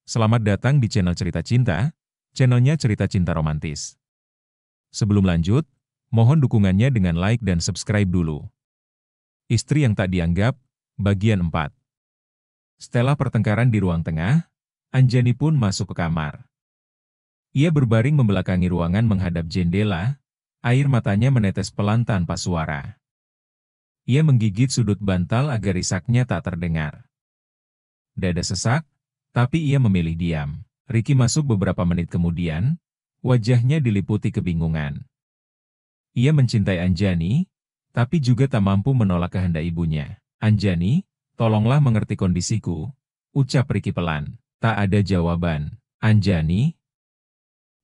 Selamat datang di channel Cerita Cinta, channelnya Cerita Cinta Romantis. Sebelum lanjut, mohon dukungannya dengan like dan subscribe dulu. Istri yang tak dianggap, bagian 4. Setelah pertengkaran di ruang tengah, Anjani pun masuk ke kamar. Ia berbaring membelakangi ruangan menghadap jendela, air matanya menetes pelan tanpa suara. Ia menggigit sudut bantal agar risaknya tak terdengar. Dada sesak, tapi ia memilih diam. Ricky masuk beberapa menit kemudian, wajahnya diliputi kebingungan. Ia mencintai Anjani, tapi juga tak mampu menolak kehendak ibunya. "Anjani, tolonglah mengerti kondisiku," ucap Ricky pelan. Tak ada jawaban. "Anjani?"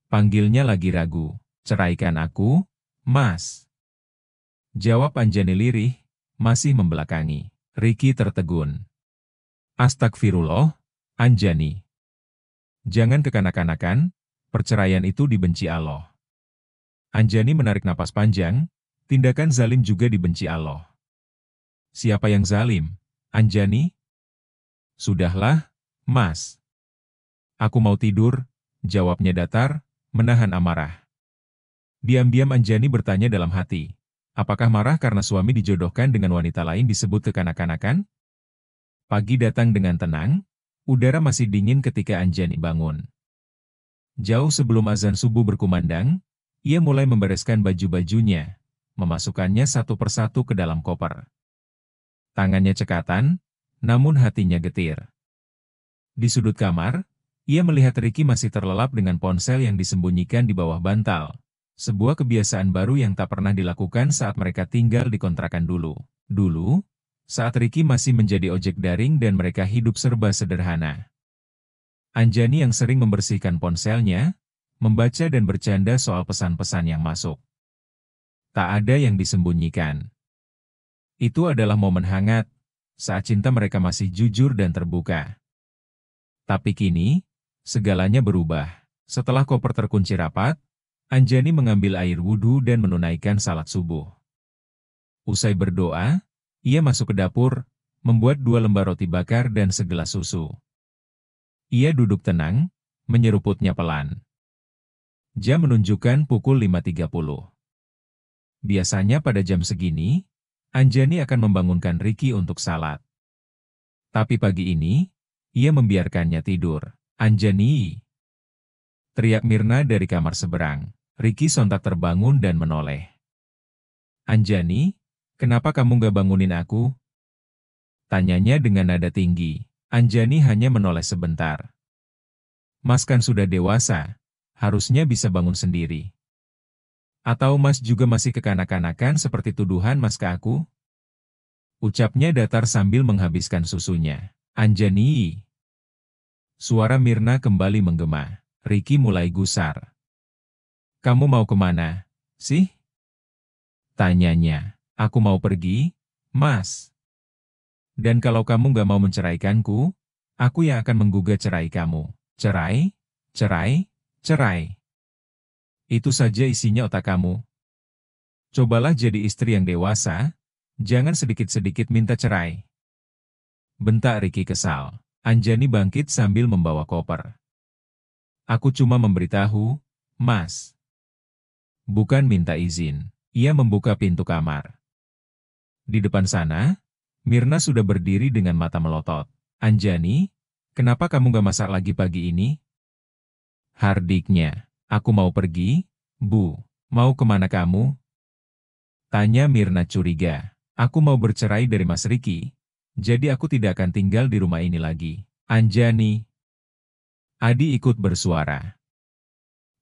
Panggilnya lagi ragu. "Ceraikan aku, Mas," jawab Anjani lirih, masih membelakangi. Ricky tertegun. "Astagfirullah, Anjani. Jangan kekanak-kanakan, perceraian itu dibenci Allah." Anjani menarik napas panjang, tindakan zalim juga dibenci Allah. "Siapa yang zalim, Anjani?" "Sudahlah, Mas. Aku mau tidur," jawabnya datar, menahan amarah. Diam-diam Anjani bertanya dalam hati, apakah marah karena suami dijodohkan dengan wanita lain disebut kekanak-kanakan? Pagi datang dengan tenang, udara masih dingin ketika Anjani bangun. Jauh sebelum azan subuh berkumandang, ia mulai membereskan baju-bajunya, memasukkannya satu persatu ke dalam koper. Tangannya cekatan, namun hatinya getir. Di sudut kamar, ia melihat Ricky masih terlelap dengan ponsel yang disembunyikan di bawah bantal. Sebuah kebiasaan baru yang tak pernah dilakukan saat mereka tinggal di kontrakan dulu. Dulu, saat Ricky masih menjadi ojek daring dan mereka hidup serba sederhana. Anjani yang sering membersihkan ponselnya, membaca dan bercanda soal pesan-pesan yang masuk. Tak ada yang disembunyikan. Itu adalah momen hangat, saat cinta mereka masih jujur dan terbuka. Tapi kini, segalanya berubah. Setelah koper terkunci rapat, Anjani mengambil air wudhu dan menunaikan salat subuh. Usai berdoa, ia masuk ke dapur, membuat 2 lembar roti bakar dan segelas susu. Ia duduk tenang, menyeruputnya pelan. Jam menunjukkan pukul 5.30. Biasanya pada jam segini, Anjani akan membangunkan Ricky untuk salat. Tapi pagi ini, ia membiarkannya tidur. "Anjani!" teriak Mirna dari kamar seberang. Ricky sontak terbangun dan menoleh. "Anjani, kenapa kamu gak bangunin aku?" tanyanya dengan nada tinggi. Anjani hanya menoleh sebentar. "Mas kan sudah dewasa, harusnya bisa bangun sendiri. Atau Mas juga masih kekanak-kanakan seperti tuduhan Mas ke aku?" ucapnya datar sambil menghabiskan susunya. "Anjani!" Suara Mirna kembali menggema. Ricky mulai gusar. "Kamu mau kemana, sih?" tanyanya. "Aku mau pergi, Mas. Dan kalau kamu gak mau menceraikanku, aku yang akan menggugat cerai kamu." "Cerai? Cerai? Cerai? Itu saja isinya otak kamu. Cobalah jadi istri yang dewasa, jangan sedikit-sedikit minta cerai," bentak Ricky kesal. Anjani bangkit sambil membawa koper. "Aku cuma memberitahu, Mas. Bukan minta izin." Ia membuka pintu kamar. Di depan sana, Mirna sudah berdiri dengan mata melotot. "Anjani, kenapa kamu gak masak lagi pagi ini?" hardiknya. "Aku mau pergi, Bu." "Mau kemana kamu?" tanya Mirna curiga. "Aku mau bercerai dari Mas Ricky, jadi aku tidak akan tinggal di rumah ini lagi." "Anjani!" Adi ikut bersuara.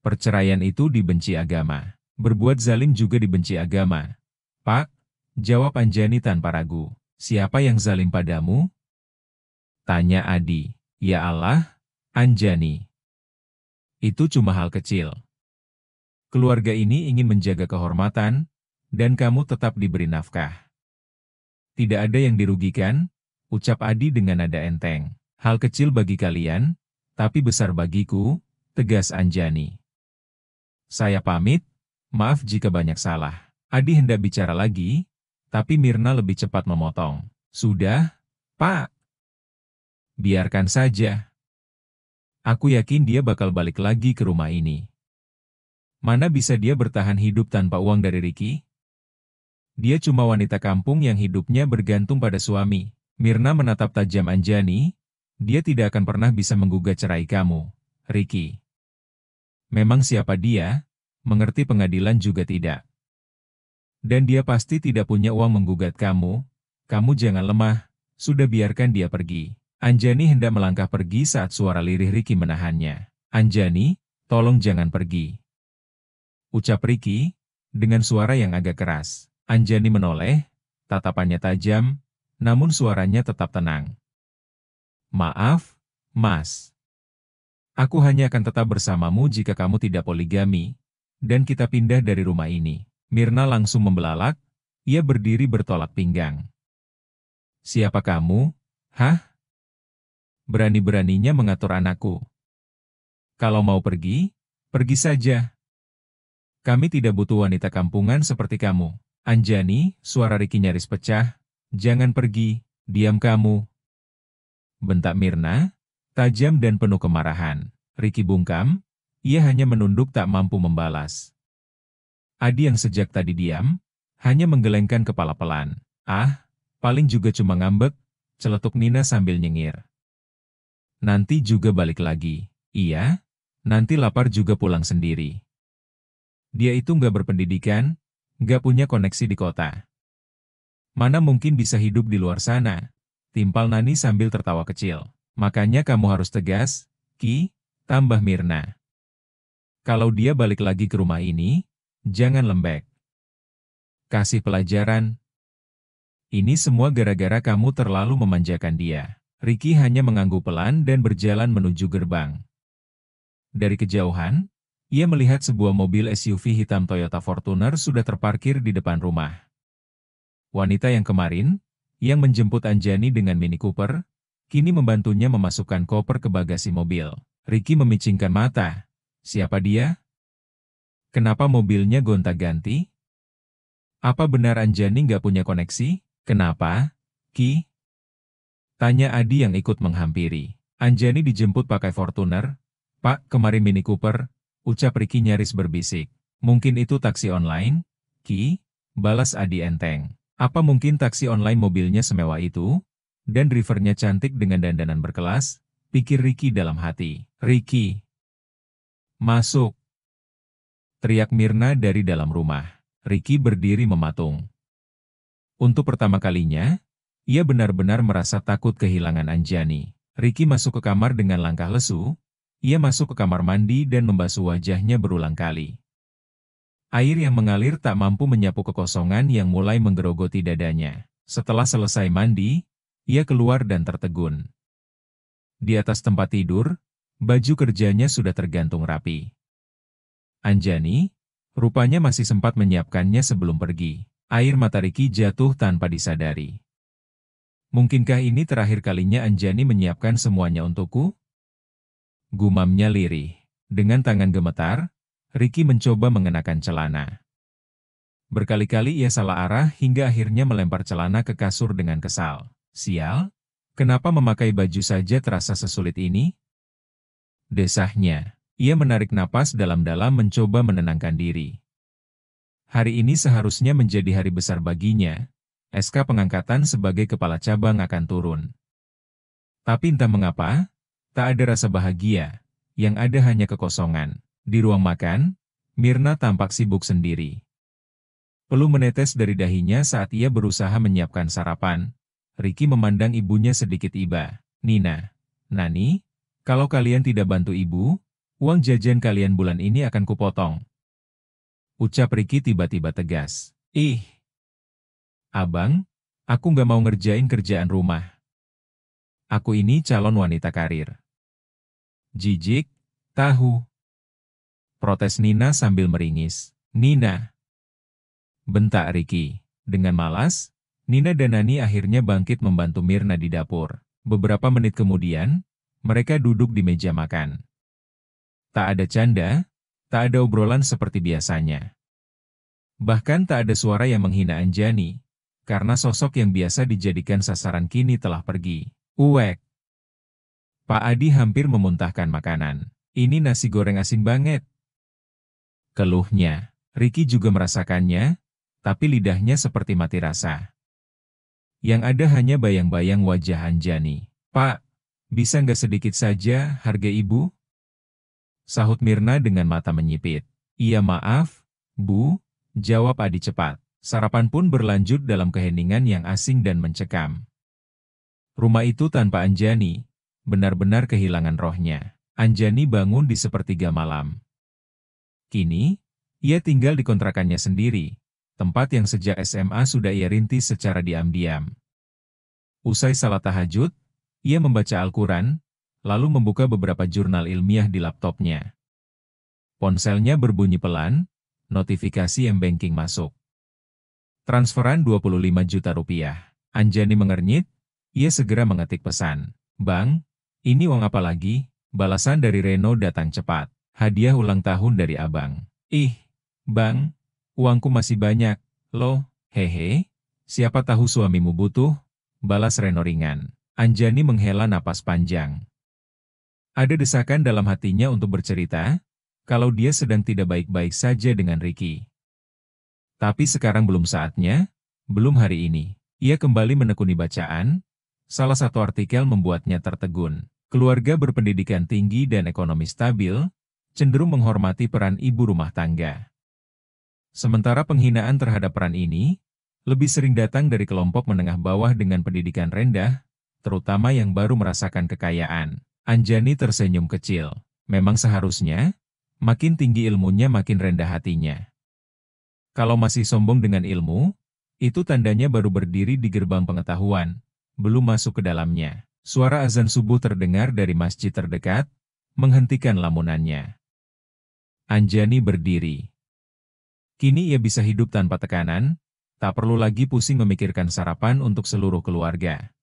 "Perceraian itu dibenci agama. Berbuat zalim juga dibenci agama, Pak," jawab Anjani tanpa ragu. "Siapa yang zalim padamu?" tanya Adi. "Ya Allah, Anjani. Itu cuma hal kecil. Keluarga ini ingin menjaga kehormatan, dan kamu tetap diberi nafkah. Tidak ada yang dirugikan," ucap Adi dengan nada enteng. "Hal kecil bagi kalian, tapi besar bagiku," tegas Anjani. "Saya pamit. Maaf jika banyak salah." Adi hendak bicara lagi, tapi Mirna lebih cepat memotong. "Sudah, Pak. Biarkan saja. Aku yakin dia bakal balik lagi ke rumah ini. Mana bisa dia bertahan hidup tanpa uang dari Ricky? Dia cuma wanita kampung yang hidupnya bergantung pada suami. Mirna menatap tajam Anjani. Dia tidak akan pernah bisa menggugat cerai kamu, Ricky. Memang siapa dia? Mengerti pengadilan juga tidak. Dan dia pasti tidak punya uang menggugat kamu. Kamu jangan lemah, sudah biarkan dia pergi. Anjani hendak melangkah pergi saat suara lirih Ricky menahannya. Anjani, tolong jangan pergi. Ucap Ricky, dengan suara yang agak keras. Anjani menoleh, tatapannya tajam, namun suaranya tetap tenang. Maaf, Mas. Aku hanya akan tetap bersamamu jika kamu tidak poligami, dan kita pindah dari rumah ini. Mirna langsung membelalak, ia berdiri bertolak pinggang. Siapa kamu? Hah? Berani-beraninya mengatur anakku. Kalau mau pergi, pergi saja. Kami tidak butuh wanita kampungan seperti kamu. Anjani, suara Ricky nyaris pecah. Jangan pergi, diam kamu. Bentak Mirna, tajam dan penuh kemarahan. Ricky bungkam, ia hanya menunduk tak mampu membalas. Adi yang sejak tadi diam, hanya menggelengkan kepala pelan. Ah, paling juga cuma ngambek, celetuk Nina sambil nyengir. Nanti juga balik lagi. Iya, nanti lapar juga pulang sendiri. Dia itu nggak berpendidikan, nggak punya koneksi di kota. Mana mungkin bisa hidup di luar sana? Timpal Nani sambil tertawa kecil. Makanya kamu harus tegas, Ki, tambah Mirna. Kalau dia balik lagi ke rumah ini, jangan lembek. Kasih pelajaran. Ini semua gara-gara kamu terlalu memanjakan dia. Ricky hanya mengangguk pelan dan berjalan menuju gerbang. Dari kejauhan, ia melihat sebuah mobil SUV hitam Toyota Fortuner sudah terparkir di depan rumah. Wanita yang kemarin, yang menjemput Anjani dengan Mini Cooper, kini membantunya memasukkan koper ke bagasi mobil. Ricky memicingkan mata. Siapa dia? Kenapa mobilnya gonta-ganti? Apa benar Anjani nggak punya koneksi? Kenapa, Ki? Tanya Adi yang ikut menghampiri. Anjani dijemput pakai Fortuner. Pak, kemarin Mini Cooper, ucap Ricky nyaris berbisik. Mungkin itu taksi online? Ki? Balas Adi enteng. Apa mungkin taksi online mobilnya semewah itu? Dan drivernya cantik dengan dandanan berkelas? Pikir Ricky dalam hati. Ricky, masuk! Teriak Mirna dari dalam rumah. Ricky berdiri mematung. Untuk pertama kalinya, ia benar-benar merasa takut kehilangan Anjani. Ricky masuk ke kamar dengan langkah lesu. Ia masuk ke kamar mandi dan membasuh wajahnya berulang kali. Air yang mengalir tak mampu menyapu kekosongan yang mulai menggerogoti dadanya. Setelah selesai mandi, ia keluar dan tertegun. Di atas tempat tidur, baju kerjanya sudah tergantung rapi. Anjani, rupanya masih sempat menyiapkannya sebelum pergi. Air mata Ricky jatuh tanpa disadari. Mungkinkah ini terakhir kalinya Anjani menyiapkan semuanya untukku? Gumamnya lirih. Dengan tangan gemetar, Ricky mencoba mengenakan celana. Berkali-kali ia salah arah hingga akhirnya melempar celana ke kasur dengan kesal. Sial, kenapa memakai baju saja terasa sesulit ini? Desahnya, ia menarik napas dalam-dalam mencoba menenangkan diri. Hari ini seharusnya menjadi hari besar baginya. SK pengangkatan sebagai kepala cabang akan turun. Tapi entah mengapa, tak ada rasa bahagia, yang ada hanya kekosongan. Di ruang makan, Mirna tampak sibuk sendiri. Peluh menetes dari dahinya saat ia berusaha menyiapkan sarapan. Ricky memandang ibunya sedikit iba. Nina, Nani, kalau kalian tidak bantu ibu, uang jajan kalian bulan ini akan kupotong. Ucap Ricky tiba-tiba tegas. Ih, abang, aku nggak mau ngerjain kerjaan rumah. Aku ini calon wanita karir. Jijik, tahu. Protes Nina sambil meringis. Nina. Bentak Ricky. Dengan malas, Nina dan Nani akhirnya bangkit membantu Mirna di dapur. Beberapa menit kemudian, mereka duduk di meja makan. Tak ada canda, tak ada obrolan seperti biasanya. Bahkan tak ada suara yang menghina Anjani, karena sosok yang biasa dijadikan sasaran kini telah pergi. Uwek. Pak Adi hampir memuntahkan makanan. Ini nasi goreng asin banget. Keluhnya. Ricky juga merasakannya, tapi lidahnya seperti mati rasa. Yang ada hanya bayang-bayang wajah Anjani. Pak, bisa nggak sedikit saja harga ibu? Sahut Mirna dengan mata menyipit. Iya maaf, Bu, jawab Adi cepat. Sarapan pun berlanjut dalam keheningan yang asing dan mencekam. Rumah itu tanpa Anjani, benar-benar kehilangan rohnya. Anjani bangun di sepertiga malam. Kini, ia tinggal di kontrakannya sendiri, tempat yang sejak SMA sudah ia rintis secara diam-diam. Usai salat tahajud, ia membaca Al-Quran, lalu membuka beberapa jurnal ilmiah di laptopnya. Ponselnya berbunyi pelan, notifikasi M-Banking masuk. Transferan 25 juta rupiah. Anjani mengernyit, ia segera mengetik pesan. Bang, ini uang apa lagi? Balasan dari Reno datang cepat. Hadiah ulang tahun dari abang. Ih, bang, uangku masih banyak, loh, hehe. Siapa tahu suamimu butuh? Balas Reno ringan. Anjani menghela napas panjang. Ada desakan dalam hatinya untuk bercerita, kalau dia sedang tidak baik-baik saja dengan Ricky. Tapi sekarang belum saatnya, belum hari ini. Ia kembali menekuni bacaan, salah satu artikel membuatnya tertegun. Keluarga berpendidikan tinggi dan ekonomi stabil, cenderung menghormati peran ibu rumah tangga. Sementara penghinaan terhadap peran ini, lebih sering datang dari kelompok menengah bawah dengan pendidikan rendah, terutama yang baru merasakan kekayaan. Anjani tersenyum kecil. Memang seharusnya, makin tinggi ilmunya makin rendah hatinya. Kalau masih sombong dengan ilmu, itu tandanya baru berdiri di gerbang pengetahuan, belum masuk ke dalamnya. Suara azan subuh terdengar dari masjid terdekat, menghentikan lamunannya. Anjani berdiri. Kini ia bisa hidup tanpa tekanan, tak perlu lagi pusing memikirkan sarapan untuk seluruh keluarga.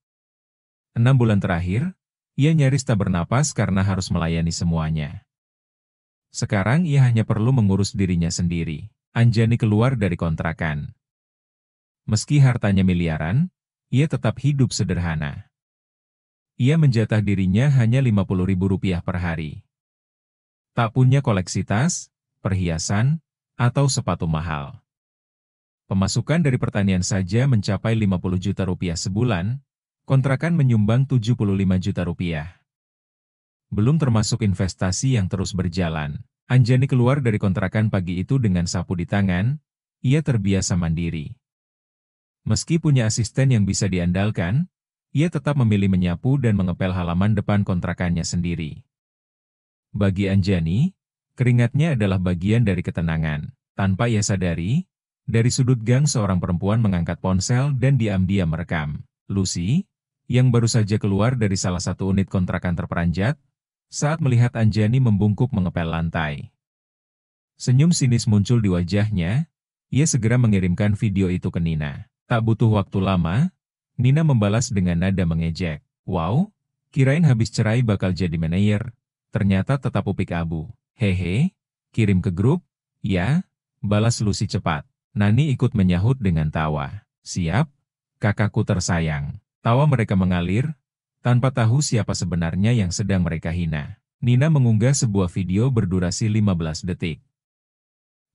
6 bulan terakhir, ia nyaris tak bernapas karena harus melayani semuanya. Sekarang ia hanya perlu mengurus dirinya sendiri. Anjani keluar dari kontrakan. Meski hartanya miliaran, ia tetap hidup sederhana. Ia menjatah dirinya hanya Rp50.000 per hari. Tak punya koleksi tas, perhiasan, atau sepatu mahal. Pemasukan dari pertanian saja mencapai Rp50 juta sebulan, kontrakan menyumbang Rp75 juta. Belum termasuk investasi yang terus berjalan. Anjani keluar dari kontrakan pagi itu dengan sapu di tangan, ia terbiasa mandiri. Meski punya asisten yang bisa diandalkan, ia tetap memilih menyapu dan mengepel halaman depan kontrakannya sendiri. Bagi Anjani, keringatnya adalah bagian dari ketenangan. Tanpa ia sadari, dari sudut gang seorang perempuan mengangkat ponsel dan diam-diam merekam. Lucy, yang baru saja keluar dari salah satu unit kontrakan terperanjat, saat melihat Anjani membungkuk mengepel lantai. Senyum sinis muncul di wajahnya, ia segera mengirimkan video itu ke Nina. Tak butuh waktu lama, Nina membalas dengan nada mengejek. Wow, kirain habis cerai bakal jadi manajer, ternyata tetap upik abu. Hehe, kirim ke grup, ya, balas Lucy cepat. Nani ikut menyahut dengan tawa. Siap, kakakku tersayang. Tawa mereka mengalir, tanpa tahu siapa sebenarnya yang sedang mereka hina. Nina mengunggah sebuah video berdurasi 15 detik.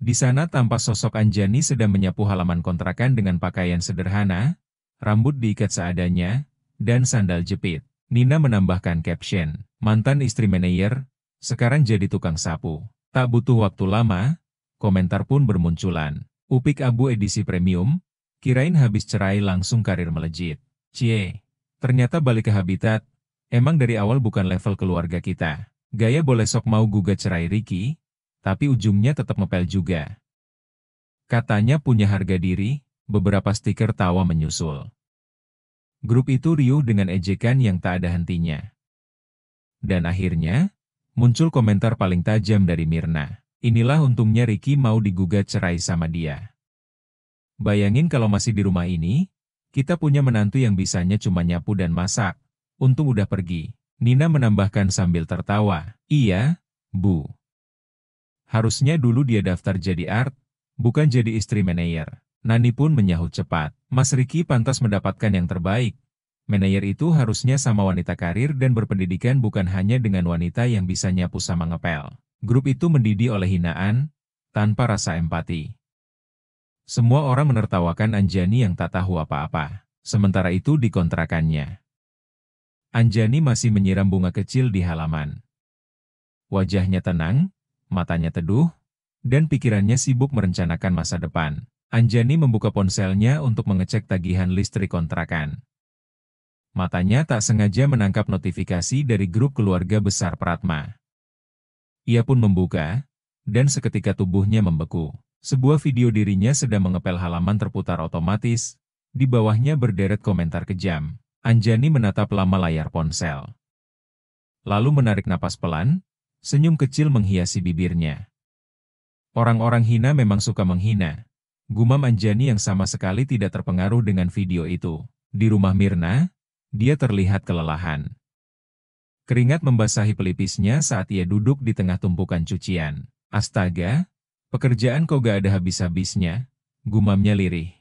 Di sana tampak sosok Anjani sedang menyapu halaman kontrakan dengan pakaian sederhana, rambut diikat seadanya, dan sandal jepit. Nina menambahkan caption, mantan istri manajer, sekarang jadi tukang sapu. Tak butuh waktu lama, komentar pun bermunculan. Upik abu edisi premium, kirain habis cerai langsung karir melejit. Cie. Ternyata balik ke habitat, emang dari awal bukan level keluarga kita. Gaya boleh sok mau gugat cerai Ricky, tapi ujungnya tetap ngepel juga. Katanya punya harga diri, beberapa stiker tawa menyusul. Grup itu riuh dengan ejekan yang tak ada hentinya. Dan akhirnya, muncul komentar paling tajam dari Mirna. Inilah untungnya Ricky mau digugat cerai sama dia. Bayangin kalau masih di rumah ini, kita punya menantu yang bisanya cuma nyapu dan masak. Untung udah pergi. Nina menambahkan sambil tertawa. Iya, Bu. Harusnya dulu dia daftar jadi art, bukan jadi istri manajer. Nani pun menyahut cepat. Mas Ricky pantas mendapatkan yang terbaik. Manajer itu harusnya sama wanita karir dan berpendidikan, bukan hanya dengan wanita yang bisa nyapu sama ngepel. Grup itu mendidih oleh hinaan, tanpa rasa empati. Semua orang menertawakan Anjani yang tak tahu apa-apa. Sementara itu di kontrakannya, Anjani masih menyiram bunga kecil di halaman. Wajahnya tenang, matanya teduh, dan pikirannya sibuk merencanakan masa depan. Anjani membuka ponselnya untuk mengecek tagihan listrik kontrakan. Matanya tak sengaja menangkap notifikasi dari grup keluarga besar Pratma. Ia pun membuka, dan seketika tubuhnya membeku. Sebuah video dirinya sedang mengepel halaman terputar otomatis, di bawahnya berderet komentar kejam. Anjani menatap lama layar ponsel. Lalu menarik napas pelan, senyum kecil menghiasi bibirnya. Orang-orang hina memang suka menghina. Gumam Anjani yang sama sekali tidak terpengaruh dengan video itu. Di rumah Mirna, dia terlihat kelelahan. Keringat membasahi pelipisnya saat ia duduk di tengah tumpukan cucian. Astaga, pekerjaan kok gak ada habis-habisnya, gumamnya lirih.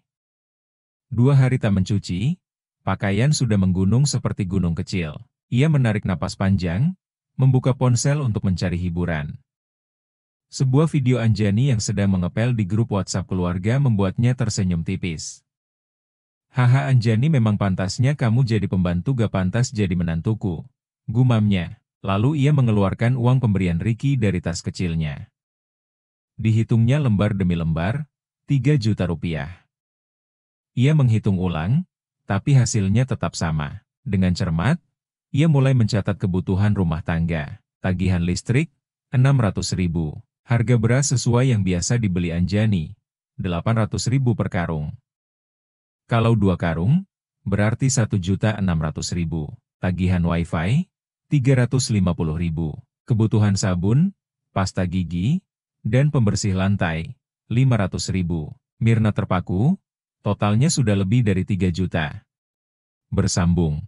2 hari tak mencuci, pakaian sudah menggunung seperti gunung kecil. Ia menarik napas panjang, membuka ponsel untuk mencari hiburan. Sebuah video Anjani yang sedang mengepel di grup WhatsApp keluarga membuatnya tersenyum tipis. Haha, Anjani, memang pantasnya kamu jadi pembantu, gak pantas jadi menantuku, gumamnya. Lalu ia mengeluarkan uang pemberian Ricky dari tas kecilnya. Dihitungnya lembar demi lembar, 3 juta rupiah. Ia menghitung ulang, tapi hasilnya tetap sama. Dengan cermat, ia mulai mencatat kebutuhan rumah tangga. Tagihan listrik, 600.000. Harga beras sesuai yang biasa dibeli Anjani, 800.000 per karung. Kalau 2 karung, berarti 1.600.000. Tagihan wifi, 350.000. Kebutuhan sabun, pasta gigi, dan pembersih lantai, 500.000. Mirna terpaku, totalnya sudah lebih dari 3 juta. Bersambung.